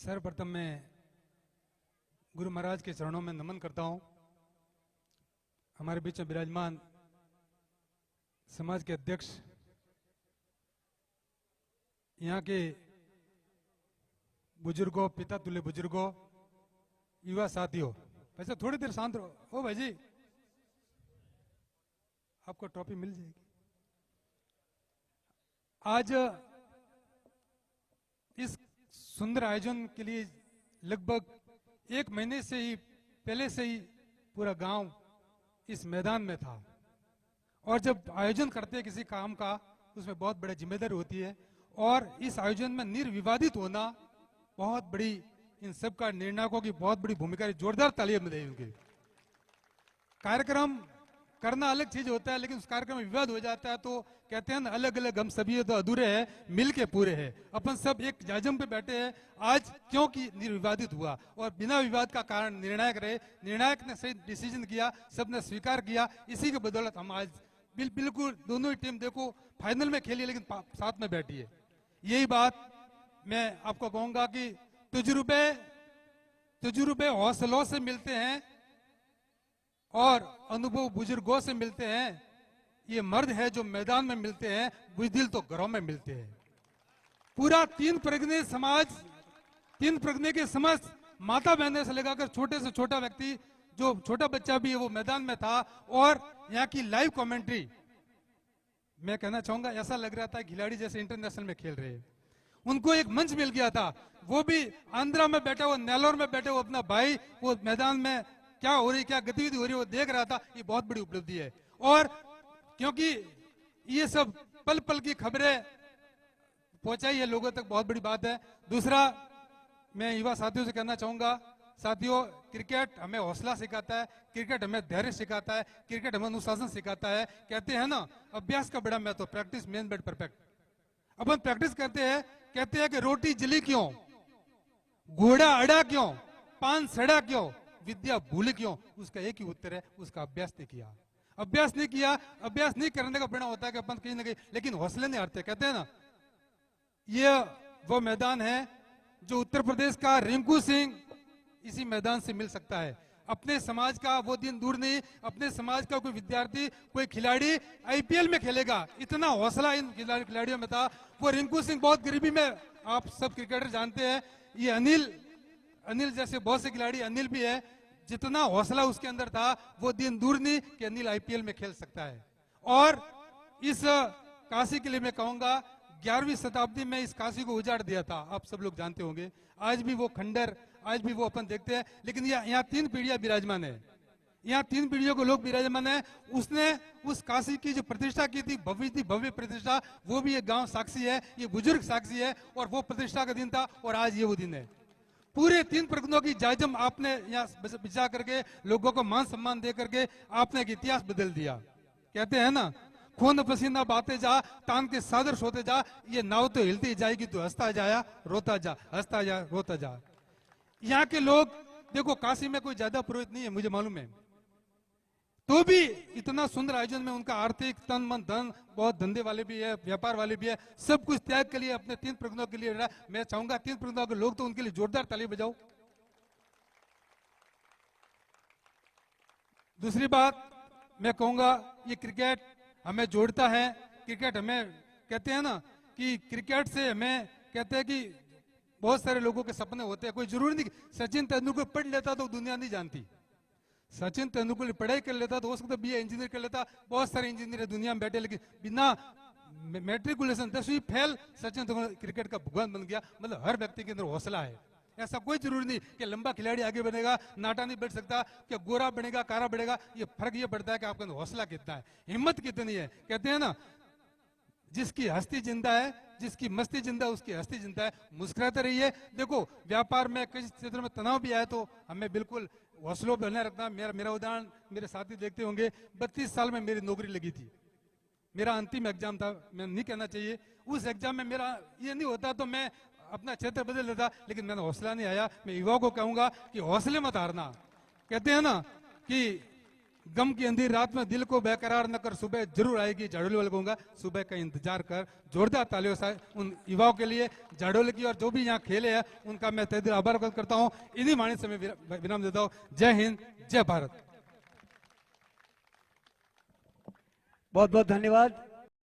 सर्वप्रथम मैं गुरु महाराज के चरणों में नमन करता हूं। हमारे बीच में विराजमान समाज के अध्यक्ष, यहाँ के बुजुर्गों, पिता तुल्य बुजुर्गों, युवा साथियों, वैसे थोड़ी देर शांत रहो। ओ भाई जी, आपको ट्रॉफी मिल जाएगी। आज इस सुंदर आयोजन के लिए लगभग 1 महीने से ही पहले से ही पूरा गांव इस मैदान में था। और जब आयोजन करते हैं किसी काम का, उसमें बहुत बड़ी जिम्मेदारी होती है और इस आयोजन में निर्विवादित होना बहुत बड़ी, इन सब का निर्णायकों की बहुत बड़ी भूमिका है। जोरदार तालियां मिलें उनके। कार्यक्रम करना अलग चीज होता है, लेकिन उस कार्यक्रम में विवाद हो जाता है तो कहते हैं ना, अलग अलग हम सभी तो अधूरे हैं, मिल के पूरे हैं। अपन सब एक जाजम पे बैठे हैं आज, क्योंकि निर्विवादित हुआ और बिना विवाद का कारण निर्णायक रहे। निर्णायक ने सही डिसीजन किया, सबने स्वीकार किया, इसी के बदौलत हम आज बिल्कुल दोनों ही टीम देखो फाइनल में खेली, लेकिन साथ में बैठी है। यही बात मैं आपको कहूंगा कि तजुर्बे हौसलों से मिलते हैं और अनुभव बुजुर्गों से मिलते हैं। ये मर्द है जो मैदान में मिलते हैं, बुजदिल तो घरों में मिलते हैं। पूरा तीन प्रज्ञे समाज, तीन प्रज्ञे के समस्त माता बहने से लेकर छोटे से छोटा व्यक्ति, जो छोटा बच्चा भी है, वो मैदान में था। और यहाँ की लाइव कमेंट्री, मैं कहना चाहूंगा ऐसा लग रहा था खिलाड़ी जैसे इंटरनेशनल में खेल रहे हैं। उनको एक मंच मिल गया था, वो भी आंध्रा में बैठा हुआ, नेलोर में बैठे हुआ अपना भाई, वो मैदान में क्या हो रही, क्या गतिविधि हो रही है, वो देख रहा था। ये बहुत बड़ी उपलब्धि है। और क्योंकि ये सब पल पल की खबरें पहुंचाई है लोगों तक, बहुत बड़ी बात है। दूसरा, मैं युवा साथियों से कहना चाहूंगा, साथियों, क्रिकेट हमें हौसला सिखाता है, क्रिकेट हमें धैर्य सिखाता है, क्रिकेट हमें अनुशासन सिखाता है। कहते हैं ना, अभ्यास का बड़ा महत्व, प्रैक्टिस मेन बेड परफेक्ट। अपन प्रैक्टिस करते हैं, कहते हैं कि रोटी जली क्यों, घोड़ा अड़ा क्यों, पान सड़ा क्यों, विद्या भूल क्यों? उसका एक ही उत्तर है, उसका अभ्यास नहीं किया। अभ्यास नहीं किया, अभ्यास नहीं करने का परिणाम होता है कि अपन कहीं ना कहीं, लेकिन हौसले नहीं हारते। कहते हैं ना, ये वो मैदान है जो उत्तर प्रदेश का रिंकू सिंह इसी मैदान से मिल सकता है। अपने समाज का वो दिन दूर नहीं, अपने समाज का कोई विद्यार्थी, कोई खिलाड़ी आईपीएल में खेलेगा, इतना हौसला इन खिलाड़ियों में था। वो रिंकू सिंह बहुत गरीबी में, आप सब क्रिकेटर जानते हैं, ये अनिल जैसे बहुत से खिलाड़ी, अनिल भी है, जितना हौसला उसके अंदर था, वो दिन दूर नहीं कि अनिल आईपीएल में खेल सकता है। और इस काशी के लिए मैं कहूंगा, 11वीं शताब्दी में इस काशी को उजाड़ दिया था, आप सब लोग जानते होंगे। आज भी वो खंडर, आज भी वो अपन देखते हैं, लेकिन यहाँ 3 पीढ़ियां विराजमान है, यहाँ 3 पीढ़ियों को लोग विराजमान है। उसने उस काशी की जो प्रतिष्ठा की थी, भव्य प्रतिष्ठा, वो भी ये गांव साक्षी है, ये बुजुर्ग साक्षी है। और वो प्रतिष्ठा का दिन था और आज ये वो दिन है। पूरे 3 प्रज्ञों की जाजम आपने यहाँ बिछा करके, लोगों को मान सम्मान दे करके आपने एक इतिहास बदल दिया। कहते हैं ना, खून पसीना बाते जा, तान के सादर सोते जा, ये नाव तो हिलती जाएगी, तो हंसता जाया रोता जा, हंसता जा रोता जा। यहाँ के लोग देखो, काशी में कोई ज्यादा पुरोहित नहीं है, मुझे मालूम है, तो भी इतना सुंदर आयोजन में उनका आर्थिक तन मन धन, बहुत धंधे वाले भी है, व्यापार वाले भी है, सब कुछ त्याग के लिए अपने 3 प्रज्ञों के लिए। मैं चाहूंगा 3 प्रज्ञों के लोग तो उनके लिए जोरदार ताली बजाओ। दूसरी बात मैं कहूंगा, ये क्रिकेट हमें जोड़ता है। क्रिकेट हमें, कहते हैं ना कि क्रिकेट से हमें, कहते हैं कि बहुत सारे लोगों के सपने होते हैं। कोई जरूरी नहीं सचिन तेंदुलकर पढ़ लेता तो दुनिया नहीं जानती, सचिन तेंदुलकर पढ़ाई कर लेता तो हो सकता बीए इंजीनियर कर लेता। बहुत सारे इंजीनियर दुनिया में बैठे, लेकिन बिना मैट्रिकुलेशन 10वीं फेल सचिन तेंदुलकर क्रिकेट का भगवान बन गया। मतलब हर व्यक्ति के अंदर हौसला है। ऐसा कोई जरूरी नहीं कि लंबा खिलाड़ी आगे बनेगा, नाटा नहीं बढ़ सकता, कि गोरा बनेगा, कारा बढ़ेगा। ये फर्क ये पड़ता है कि आपके अंदर हौसला कितना है, हिम्मत कितनी है। कहते हैं ना, जिसकी हस्ती जिंदा है, जिसकी मस्ती जिंदा, उसकी हस्ती जिंदा है। मुस्कुराते रहिए। देखो, व्यापार में किसी क्षेत्र में तनाव भी आए तो हमें बिल्कुल हौसलों पर बनाए रखना। मेरा उदाहरण मेरे साथी देखते होंगे, 32 साल में मेरी नौकरी लगी थी, मेरा अंतिम एग्जाम था, मैं नहीं कहना चाहिए। उस एग्जाम में मेरा ये नहीं होता तो मैं अपना क्षेत्र बदल लेता, लेकिन मैंने हौसला नहीं आया। मैं युवाओं को कहूंगा कि हौसले मत हारना। कहते हैं ना कि गम की अंधी रात में दिल को बेकरार न कर, सुबह जरूर आएगी झाड़ोली वाले कहूंगा, सुबह का इंतजार कर। जोरदार तालियों से उन युवाओं के लिए, झाड़ोली की और जो भी यहाँ खेले हैं उनका मैं तहे दिल आभार व्यक्त करता हूँ। इन्हीं वाणी से मैं विराम देता हूँ। जय हिंद, जय भारत। बहुत बहुत धन्यवाद।